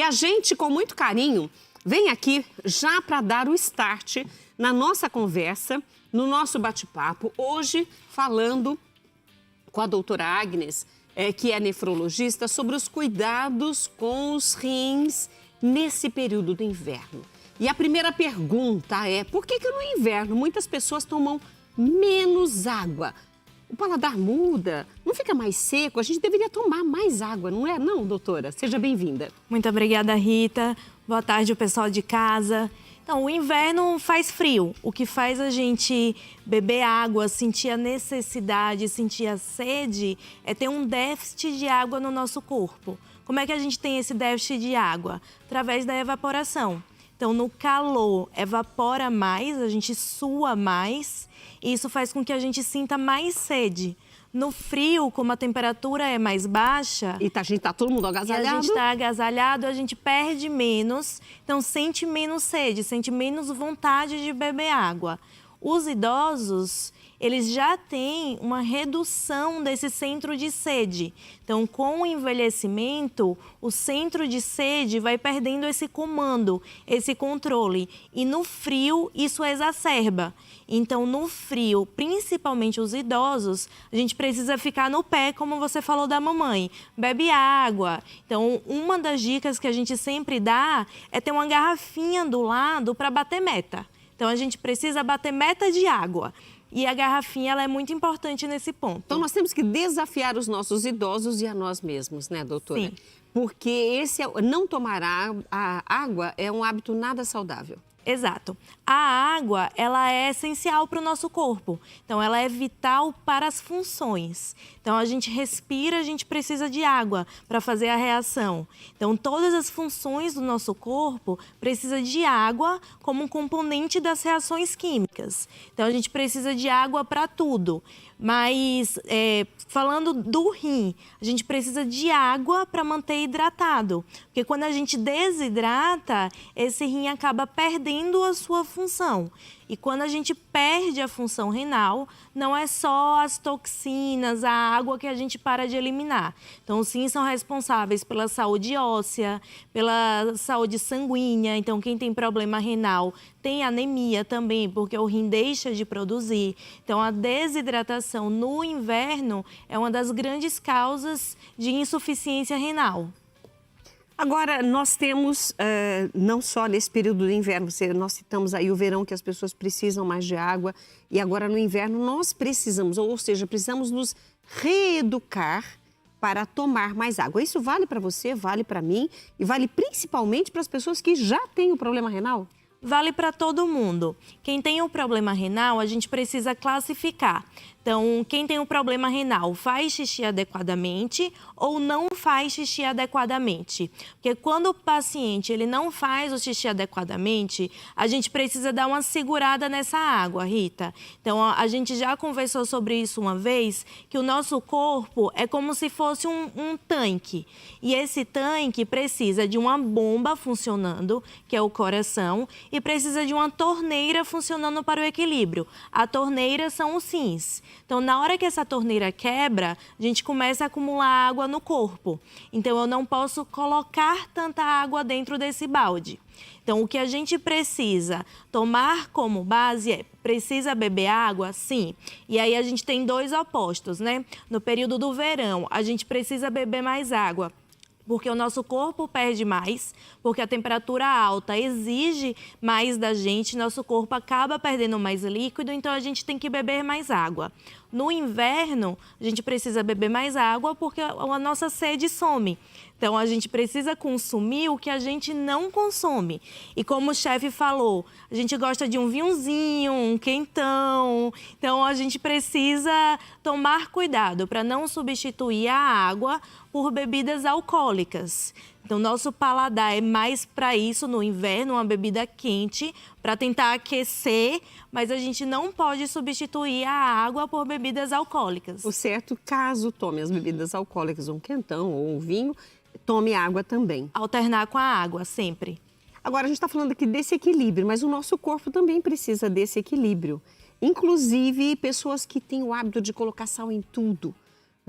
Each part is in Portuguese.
E a gente, com muito carinho, vem aqui já para dar o start na nossa conversa, no nosso bate-papo, hoje falando com a doutora Agnes, que é nefrologista, sobre os cuidados com os rins nesse período do inverno. E a primeira pergunta é, por que no inverno muitas pessoas tomam menos água? O paladar muda, não fica mais seco, a gente deveria tomar mais água, não é? Não, doutora? Seja bem-vinda. Muito obrigada, Rita. Boa tarde, o pessoal de casa. Então, o inverno faz frio, o que faz a gente beber água, sentir a necessidade, sentir a sede, é ter um déficit de água no nosso corpo. Como é que a gente tem esse déficit de água? Através da evaporação. Então, no calor, evapora mais, a gente sua mais, e isso faz com que a gente sinta mais sede. No frio, como a temperatura é mais baixa... E a gente tá todo mundo agasalhado. A gente tá agasalhado, a gente perde menos, então sente menos sede, sente menos vontade de beber água. Os idosos, eles já têm uma redução desse centro de sede. Então, com o envelhecimento, o centro de sede vai perdendo esse comando, esse controle. E no frio, isso exacerba. Então, no frio, principalmente os idosos, a gente precisa ficar no pé, como você falou da mamãe. Bebe água. Então, uma das dicas que a gente sempre dá é ter uma garrafinha do lado para bater meta. Então, a gente precisa bater meta de água. E a garrafinha, ela é muito importante nesse ponto. Então, nós temos que desafiar os nossos idosos e a nós mesmos, né, doutora? Sim. Porque não tomar a água é um hábito nada saudável. Exato. A água, ela é essencial para o nosso corpo. Então, ela é vital para as funções. Então, a gente respira, a gente precisa de água para fazer a reação. Então, todas as funções do nosso corpo precisam de água como um componente das reações químicas. Então, a gente precisa de água para tudo. Mas, falando do rim, a gente precisa de água para manter hidratado. Porque quando a gente desidrata, esse rim acaba perdendo a sua função. E quando a gente perde a função renal, não é só as toxinas, a água que a gente para de eliminar. Então, os rins são responsáveis pela saúde óssea, pela saúde sanguínea. Então, quem tem problema renal tem anemia também, porque o rim deixa de produzir. Então, a desidratação no inverno é uma das grandes causas de insuficiência renal. Agora, nós temos, não só nesse período do inverno, nós citamos aí o verão, que as pessoas precisam mais de água, e agora no inverno nós precisamos, ou seja, precisamos nos reeducar para tomar mais água. Isso vale para você, vale para mim, e vale principalmente para as pessoas que já têm o problema renal? Vale para todo mundo. Quem tem o problema renal, a gente precisa classificar. Então, quem tem o problema renal faz xixi adequadamente ou não faz xixi adequadamente. Porque quando o paciente ele não faz o xixi adequadamente, a gente precisa dar uma segurada nessa água, Rita. Então, a gente já conversou sobre isso uma vez, que o nosso corpo é como se fosse um tanque. E esse tanque precisa de uma bomba funcionando, que é o coração, e precisa de uma torneira funcionando para o equilíbrio. A torneira são os rins. Então, na hora que essa torneira quebra, a gente começa a acumular água no corpo. Então, eu não posso colocar tanta água dentro desse balde. Então, o que a gente precisa tomar como base é, precisa beber água? Sim. E aí, a gente tem dois opostos, né? No período do verão, a gente precisa beber mais água, porque o nosso corpo perde mais, porque a temperatura alta exige mais da gente, nosso corpo acaba perdendo mais líquido, então a gente tem que beber mais água. No inverno, a gente precisa beber mais água porque a nossa sede some. Então, a gente precisa consumir o que a gente não consome. E como o chefe falou, a gente gosta de um vinhozinho, um quentão. Então, a gente precisa tomar cuidado para não substituir a água por bebidas alcoólicas. Então, nosso paladar é mais para isso no inverno, uma bebida quente, para tentar aquecer, mas a gente não pode substituir a água por bebidas alcoólicas. O certo, caso tome as bebidas alcoólicas, um quentão ou um vinho, tome água também. Alternar com a água, sempre. Agora, a gente está falando aqui desse equilíbrio, mas o nosso corpo também precisa desse equilíbrio. Inclusive, pessoas que têm o hábito de colocar sal em tudo,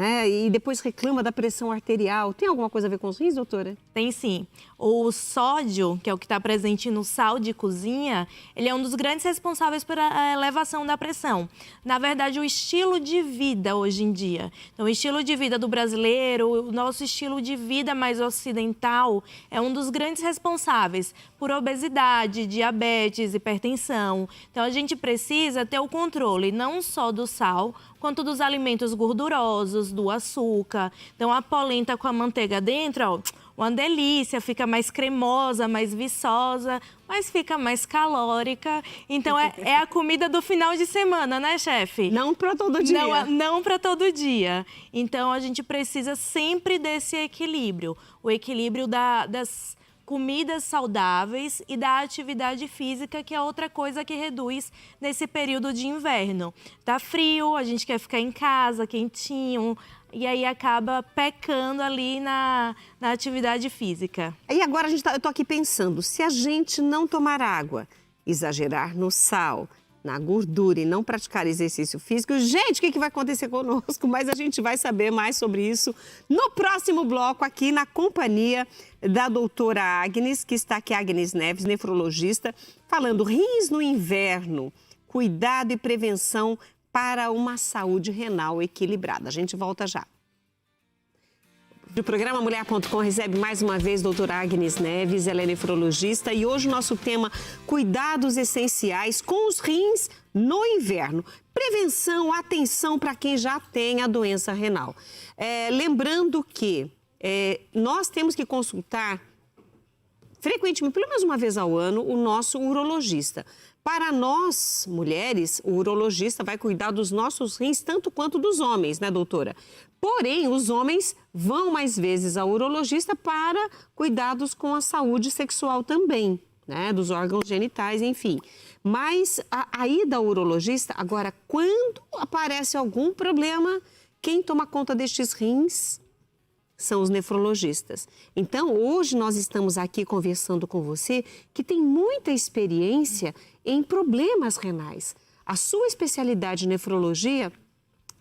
né? E depois reclama da pressão arterial. Tem alguma coisa a ver com os rins, doutora? Tem sim. O sódio, que é o que está presente no sal de cozinha, ele é um dos grandes responsáveis pela elevação da pressão. Na verdade, o estilo de vida hoje em dia. Então, o estilo de vida do brasileiro, o nosso estilo de vida mais ocidental, é um dos grandes responsáveis por obesidade, diabetes, hipertensão. Então, a gente precisa ter o controle não só do sal, quanto dos alimentos gordurosos, do açúcar. Então, a polenta com a manteiga dentro, ó, uma delícia, fica mais cremosa, mais viçosa, mas fica mais calórica. Então, é a comida do final de semana, né, chefe? Não para todo dia. Não para todo dia. Então, a gente precisa sempre desse equilíbrio. O equilíbrio das comidas saudáveis e da atividade física, que é outra coisa que reduz nesse período de inverno. Tá frio, a gente quer ficar em casa, quentinho, e aí acaba pecando ali na atividade física. E agora eu tô aqui pensando, se a gente não tomar água, exagerar no sal, na gordura e não praticar exercício físico, gente, o que vai acontecer conosco? Mas a gente vai saber mais sobre isso no próximo bloco, aqui na companhia da doutora Agnes, que está aqui, Agnes Neves, nefrologista, falando rins no inverno, cuidado e prevenção para uma saúde renal equilibrada. A gente volta já. O programa Mulher.com recebe mais uma vez a doutora Agnes Neves, ela é nefrologista e hoje o nosso tema, cuidados essenciais com os rins no inverno. Prevenção, atenção para quem já tem a doença renal. Lembrando que nós temos que consultar frequentemente, pelo menos uma vez ao ano, o nosso urologista. Para nós, mulheres, o urologista vai cuidar dos nossos rins tanto quanto dos homens, né, doutora? Porém, os homens vão mais vezes ao urologista para cuidados com a saúde sexual também, né, dos órgãos genitais, enfim. Mas a ida ao urologista, agora, quando aparece algum problema, quem toma conta destes rins são os nefrologistas. Então, hoje nós estamos aqui conversando com você que tem muita experiência em problemas renais. A sua especialidade em nefrologia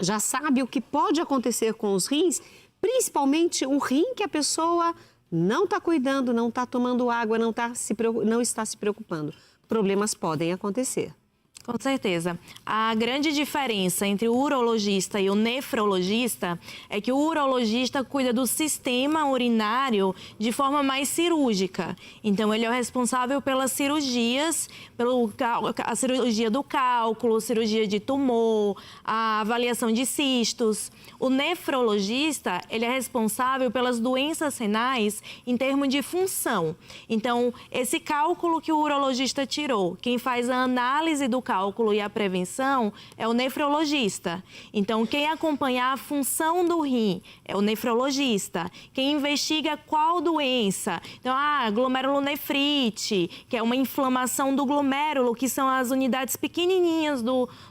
já sabe o que pode acontecer com os rins, principalmente o rim que a pessoa não está cuidando, não está tomando água, não está se preocupando. Problemas podem acontecer. Com certeza. A grande diferença entre o urologista e o nefrologista é que o urologista cuida do sistema urinário de forma mais cirúrgica. Então, ele é o responsável pelas cirurgias, a cirurgia do cálculo, cirurgia de tumor, a avaliação de cistos. O nefrologista, ele é responsável pelas doenças renais em termos de função. Então, esse cálculo que o urologista tirou, quem faz a análise do cálculo e a prevenção é o nefrologista. Então, quem acompanha a função do rim é o nefrologista. Quem investiga qual doença, então, glomerulonefrite, que é uma inflamação do glomérulo, que são as unidades pequenininhas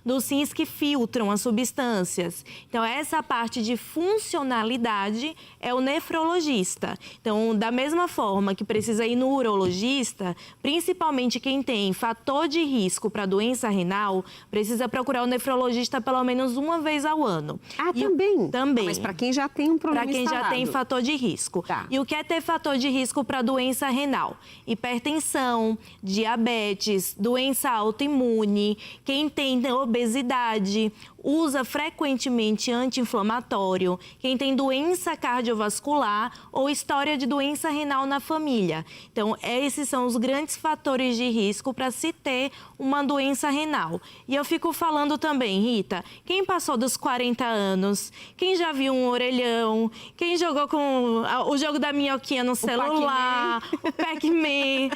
dos rins que filtram as substâncias. Então, essa parte de funcionalidade é o nefrologista. Então, da mesma forma que precisa ir no urologista, principalmente quem tem fator de risco para doença renal, precisa procurar o nefrologista pelo menos uma vez ao ano. Também? Também. Mas para quem já tem um problema Para quem instalado. já tem fator de risco. Tá. E o que é ter fator de risco para doença renal? Hipertensão, diabetes, doença autoimune, quem tem obesidade, usa frequentemente anti-inflamatório, quem tem doença cardiovascular ou história de doença renal na família. Então, esses são os grandes fatores de risco para se ter uma doença renal. E eu fico falando também, Rita, quem passou dos 40 anos, quem já viu um orelhão, quem jogou com o jogo da minhoquinha no celular, o Pac-Man,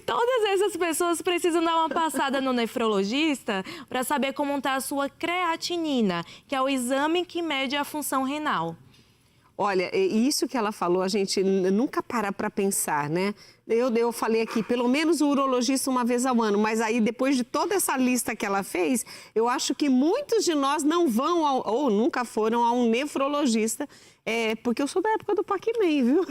todas essas pessoas precisam dar uma passada no nefrologista para saber como está a sua creatinina, que é o exame que mede a função renal. Olha, isso que ela falou, a gente nunca para pensar, né? Eu falei aqui, pelo menos o urologista uma vez ao ano, mas aí depois de toda essa lista que ela fez, eu acho que muitos de nós não vão ou nunca foram a um nefrologista, porque eu sou da época do Pac-Man, viu?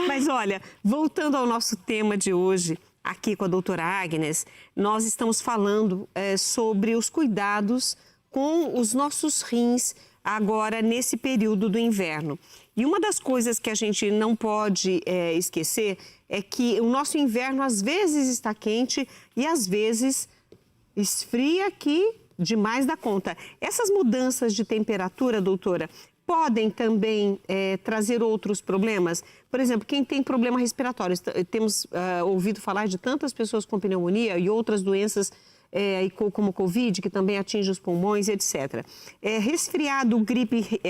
Mas olha, voltando ao nosso tema de hoje, aqui com a doutora Agnes, nós estamos falando sobre os cuidados com os nossos rins agora nesse período do inverno. E uma das coisas que a gente não pode esquecer é que o nosso inverno às vezes está quente e às vezes esfria aqui demais da conta. Essas mudanças de temperatura, doutora, podem também trazer outros problemas? Por exemplo, quem tem problema respiratório, temos ouvido falar de tantas pessoas com pneumonia e outras doenças como Covid, que também atinge os pulmões, etc. Resfriado, gripe,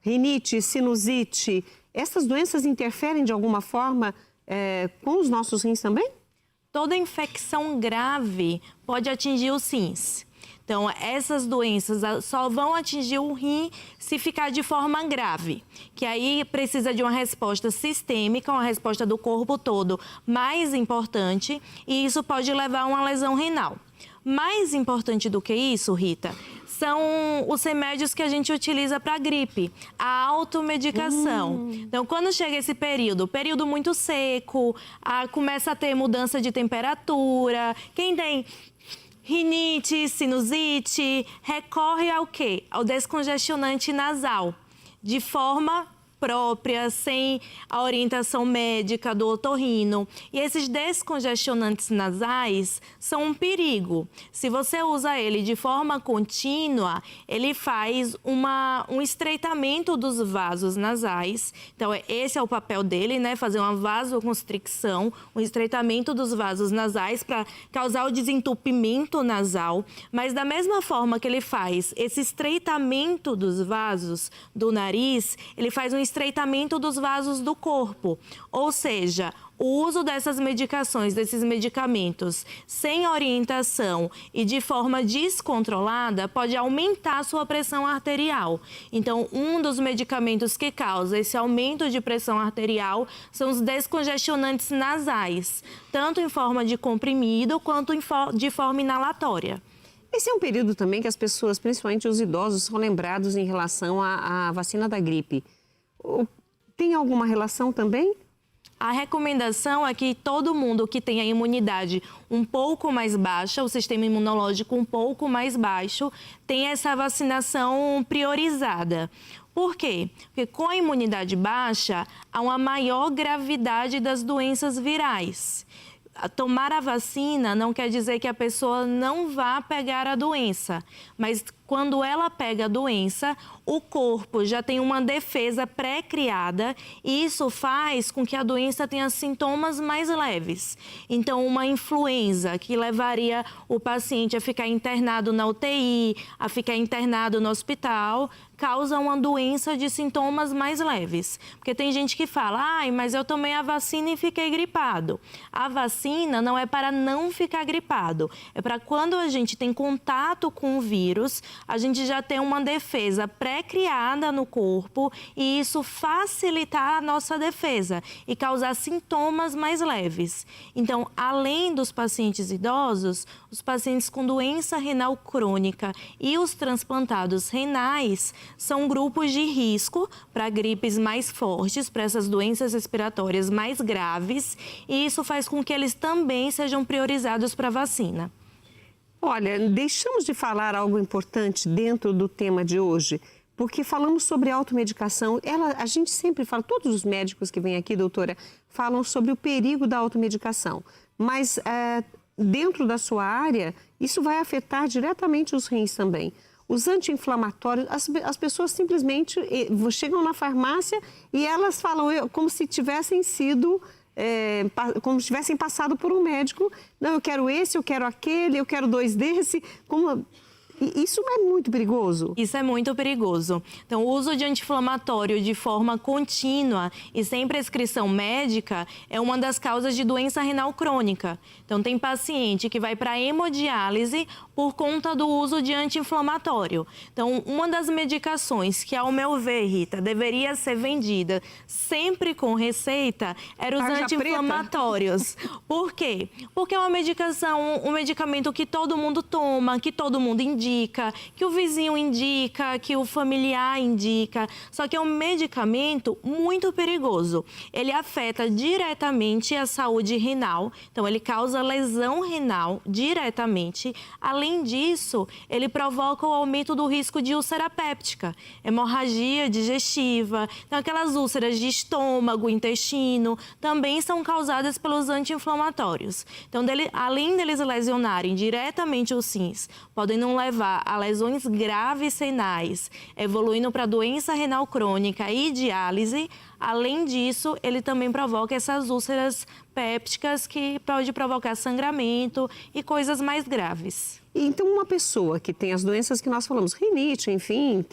rinite, sinusite, essas doenças interferem de alguma forma com os nossos rins também? Toda infecção grave pode atingir os rins. Então, essas doenças só vão atingir o rim se ficar de forma grave, que aí precisa de uma resposta sistêmica, uma resposta do corpo todo mais importante, e isso pode levar a uma lesão renal. Mais importante do que isso, Rita, são os remédios que a gente utiliza para gripe, a automedicação. Então, quando chega esse período muito seco, começa a ter mudança de temperatura, quem tem rinite, sinusite, recorre ao quê? Ao descongestionante nasal, de forma própria, sem a orientação médica do otorrino. E esses descongestionantes nasais são um perigo. Se você usa ele de forma contínua, ele faz um estreitamento dos vasos nasais. Então, esse é o papel dele, né? Fazer uma vasoconstricção, um estreitamento dos vasos nasais para causar o desentupimento nasal. Mas da mesma forma que ele faz esse estreitamento dos vasos do nariz, ele faz um estreitamento dos vasos do corpo, ou seja, o uso dessas medicações, desses medicamentos, sem orientação e de forma descontrolada, pode aumentar a sua pressão arterial. Então, um dos medicamentos que causa esse aumento de pressão arterial são os descongestionantes nasais, tanto em forma de comprimido quanto de forma inalatória. Esse é um período também que as pessoas, principalmente os idosos, são lembrados em relação à vacina da gripe. Tem alguma relação também? A recomendação é que todo mundo que tem a imunidade um pouco mais baixa, o sistema imunológico um pouco mais baixo, tenha essa vacinação priorizada. Por quê? Porque com a imunidade baixa, há uma maior gravidade das doenças virais. Tomar a vacina não quer dizer que a pessoa não vá pegar a doença, mas quando ela pega a doença, o corpo já tem uma defesa pré-criada e isso faz com que a doença tenha sintomas mais leves. Então, uma influenza que levaria o paciente a ficar internado na UTI, a ficar internado no hospital, causa uma doença de sintomas mais leves. Porque tem gente que fala, mas eu tomei a vacina e fiquei gripado. A vacina não é para não ficar gripado, é para quando a gente tem contato com o vírus, a gente já tem uma defesa pré-criada no corpo e isso facilitar a nossa defesa e causar sintomas mais leves. Então, além dos pacientes idosos, os pacientes com doença renal crônica e os transplantados renais são grupos de risco para gripes mais fortes, para essas doenças respiratórias mais graves, e isso faz com que eles também sejam priorizados para a vacina. Olha, deixamos de falar algo importante dentro do tema de hoje, porque falamos sobre automedicação. A gente sempre fala, todos os médicos que vêm aqui, doutora, falam sobre o perigo da automedicação. Mas dentro da sua área, isso vai afetar diretamente os rins também. Os anti-inflamatórios, as pessoas simplesmente chegam na farmácia e elas falam como se tivessem sido... como se tivessem passado por um médico. Não, eu quero esse, eu quero aquele, eu quero 2 desse. Isso é muito perigoso? Isso é muito perigoso. Então, o uso de anti-inflamatório de forma contínua e sem prescrição médica é uma das causas de doença renal crônica. Então, tem paciente que vai para hemodiálise por conta do uso de anti-inflamatório. Então, uma das medicações que, ao meu ver, Rita, deveria ser vendida sempre com receita era os anti-inflamatórios. Por quê? Porque é uma medicação, um medicamento que todo mundo toma, que todo mundo indica, indica, que o vizinho indica, que o familiar indica. Só que é um medicamento muito perigoso. Ele afeta diretamente a saúde renal, então ele causa lesão renal diretamente. Além disso, ele provoca o aumento do risco de úlcera péptica, hemorragia digestiva. Então, aquelas úlceras de estômago, intestino, também são causadas pelos anti-inflamatórios. Então, além deles lesionarem diretamente os rins, podem não levar a lesões graves renais, evoluindo para doença renal crônica e diálise. Além disso, ele também provoca essas úlceras pépticas que pode provocar sangramento e coisas mais graves. Então, uma pessoa que tem as doenças que nós falamos, rinite, enfim,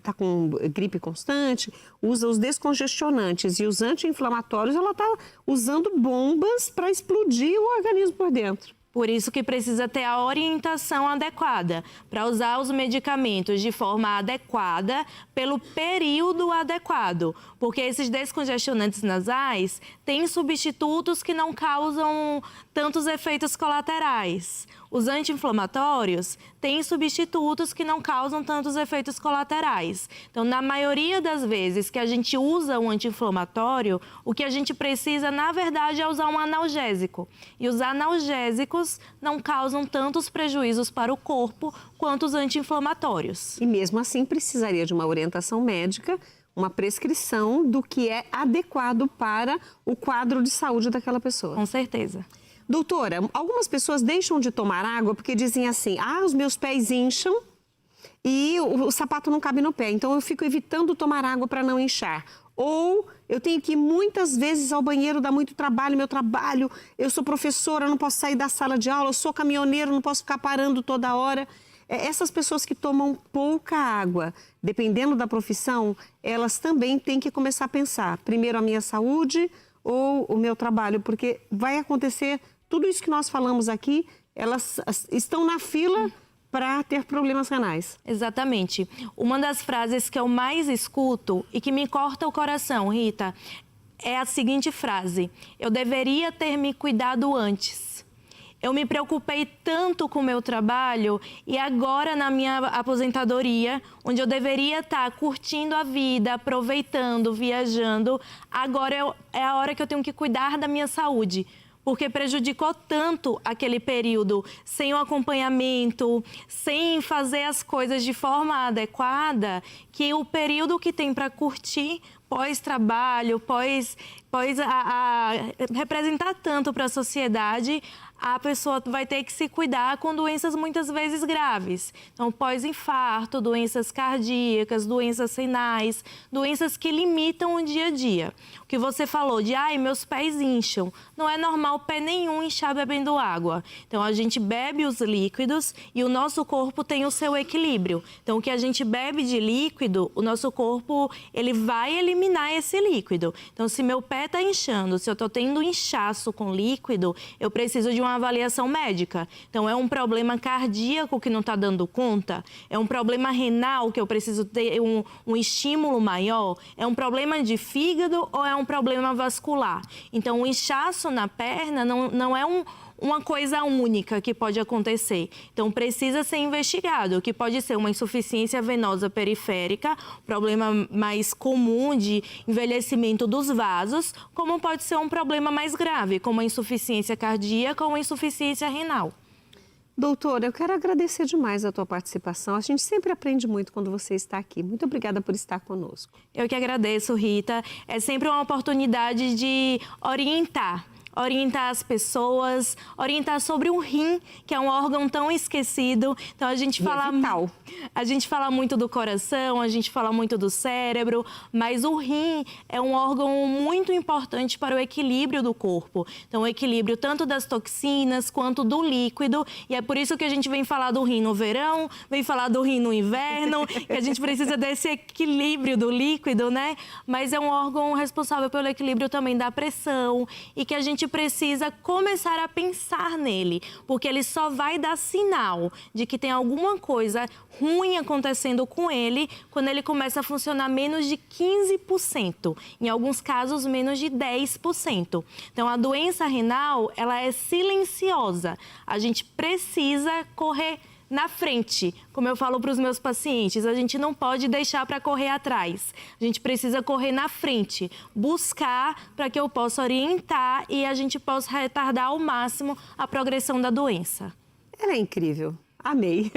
tá com gripe constante, usa os descongestionantes e os anti-inflamatórios, ela está usando bombas para explodir o organismo por dentro. Por isso que precisa ter a orientação adequada para usar os medicamentos de forma adequada, pelo período adequado. Porque esses descongestionantes nasais têm substitutos que não causam tantos efeitos colaterais. Os anti-inflamatórios têm substitutos que não causam tantos efeitos colaterais. Então, na maioria das vezes que a gente usa um anti-inflamatório, o que a gente precisa, na verdade, é usar um analgésico. E os analgésicos não causam tantos prejuízos para o corpo quanto os anti-inflamatórios. E mesmo assim, precisaria de uma orientação médica, uma prescrição do que é adequado para o quadro de saúde daquela pessoa. Com certeza. Doutora, algumas pessoas deixam de tomar água porque dizem assim, os meus pés incham e o sapato não cabe no pé, então eu fico evitando tomar água para não inchar. Ou eu tenho que ir muitas vezes ao banheiro, dá muito trabalho, meu trabalho, eu sou professora, não posso sair da sala de aula, eu sou caminhoneiro, não posso ficar parando toda hora. Essas pessoas que tomam pouca água, dependendo da profissão, elas também têm que começar a pensar, primeiro a minha saúde ou o meu trabalho, porque vai acontecer tudo isso que nós falamos aqui, elas estão na fila para ter problemas renais. Exatamente. Uma das frases que eu mais escuto e que me corta o coração, Rita, é a seguinte frase: eu deveria ter me cuidado antes. Eu me preocupei tanto com o meu trabalho e agora na minha aposentadoria, onde eu deveria estar curtindo a vida, aproveitando, viajando, agora é a hora que eu tenho que cuidar da minha saúde. Porque prejudicou tanto aquele período sem o acompanhamento, sem fazer as coisas de forma adequada, que o período que tem para curtir pós-trabalho, representar tanto para a sociedade, a pessoa vai ter que se cuidar com doenças muitas vezes graves. Então, pós-infarto, doenças cardíacas, doenças renais, doenças que limitam o dia a dia. O que você falou de, meus pés incham. Não é normal pé nenhum inchar bebendo água. Então, a gente bebe os líquidos e o nosso corpo tem o seu equilíbrio. Então, o que a gente bebe de líquido, o nosso corpo, ele vai eliminar esse líquido. Então, se meu pé está inchando, se eu estou tendo inchaço com líquido, eu preciso de uma avaliação médica. Então, é um problema cardíaco que não está dando conta? É um problema renal que eu preciso ter um estímulo maior? É um problema de fígado ou é um problema vascular? Então, o inchaço na perna não é uma coisa única que pode acontecer. Então, precisa ser investigado, que pode ser uma insuficiência venosa periférica, problema mais comum de envelhecimento dos vasos, como pode ser um problema mais grave, como a insuficiência cardíaca ou a insuficiência renal. Doutora, eu quero agradecer demais a tua participação. A gente sempre aprende muito quando você está aqui. Muito obrigada por estar conosco. Eu que agradeço, Rita. É sempre uma oportunidade de orientar as pessoas, orientar sobre o rim, que é um órgão tão esquecido. Então, a gente fala muito do coração, a gente fala muito do cérebro, mas o rim é um órgão muito importante para o equilíbrio do corpo. Então, o equilíbrio tanto das toxinas quanto do líquido. E é por isso que a gente vem falar do rim no verão, vem falar do rim no inverno, que a gente precisa desse equilíbrio do líquido, né? Mas é um órgão responsável pelo equilíbrio também da pressão e que a gente precisa começar a pensar nele, porque ele só vai dar sinal de que tem alguma coisa ruim acontecendo com ele quando ele começa a funcionar menos de 15%, em alguns casos menos de 10%. Então, a doença renal, ela é silenciosa. A gente precisa correr na frente. Como eu falo para os meus pacientes, a gente não pode deixar para correr atrás. A gente precisa correr na frente, buscar para que eu possa orientar e a gente possa retardar ao máximo a progressão da doença. Ela é incrível. Amei.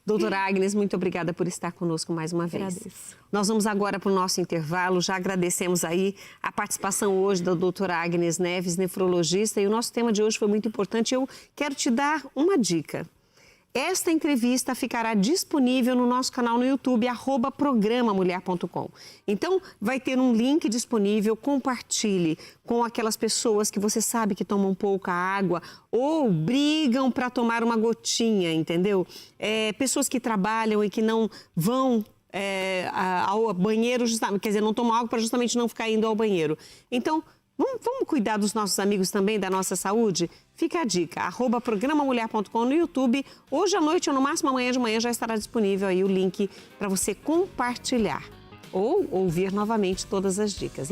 Doutora Agnes, muito obrigada por estar conosco mais uma vez. Agradeço. Nós vamos agora para o nosso intervalo. Já agradecemos aí a participação hoje da doutora Agnes Neves, nefrologista. E o nosso tema de hoje foi muito importante. Eu quero te dar uma dica. Esta entrevista ficará disponível no nosso canal no YouTube, @programamulher.com. Então, vai ter um link disponível, compartilhe com aquelas pessoas que você sabe que tomam pouca água ou brigam para tomar uma gotinha, entendeu? Pessoas que trabalham e que não vão ao banheiro, quer dizer, não tomam água para justamente não ficar indo ao banheiro. Então, vamos cuidar dos nossos amigos também, da nossa saúde? Fica a dica, @programamulher.com no YouTube. Hoje à noite ou no máximo amanhã de manhã já estará disponível aí o link para você compartilhar ou ouvir novamente todas as dicas.